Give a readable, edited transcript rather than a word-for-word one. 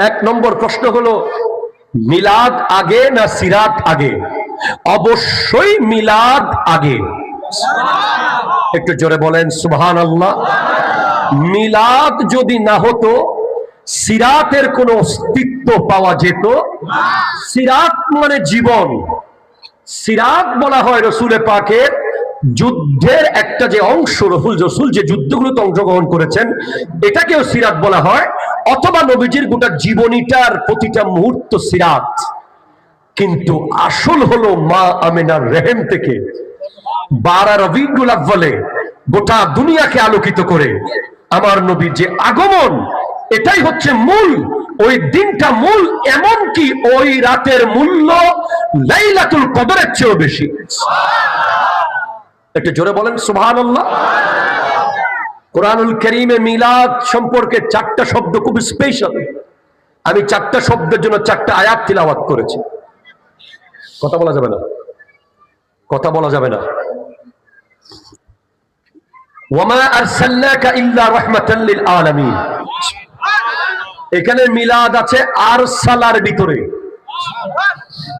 এক নম্বর প্রশ্ন হলো, মিলাদ আগে না সিরাত আগে? অবশ্যই মিলাদ আগে। একটু জোরে বলেন সুবহানাল্লাহ। মিলাদ যদি না হতো সিরাতের কোনো অস্তিত্ব পাওয়া যেত? সিরাত মানে জীবন। সিরাত বলা হয় রসুলে পাকের যুদ্ধের একটা যে অংশ, রসুল যে যুদ্ধগুলোতে অংশগ্রহণ করেছেন এটাকেও সিরাত বলা হয়, অথবা নবীজির গোটা জীবনীটার প্রতিটা মুহূর্ত সিরাত। কিন্তু আসল হলো মা আমিনার রেহেম থেকে 12 রবিউল আউয়ালে গোটা দুনিয়াকে আলোকিত করে আমার নবীর যে আগমন, এটাই হচ্ছে মূল। ওই দিনটা মূল, এমন কি ওই রাতের মূল্য লাইলাতুল কদরের চেয়েও বেশি। একটু জোরে বলেন সুবহানাল্লাহ। কোরআনুল কারীমে মিলাদ সম্পর্কে 4টা শব্দ খুব স্পেশাল। আমি 4টা শব্দের জন্য 4টা আয়াত তিলাওয়াত করেছি। কথা বলা যাবে না, কথা বলা যাবে না। ওয়ামা আরসালনাকা ইল্লা রাহমাতাল লিল আলামিন। এখানে মিলাদ আছে আরসালার ভিতরে।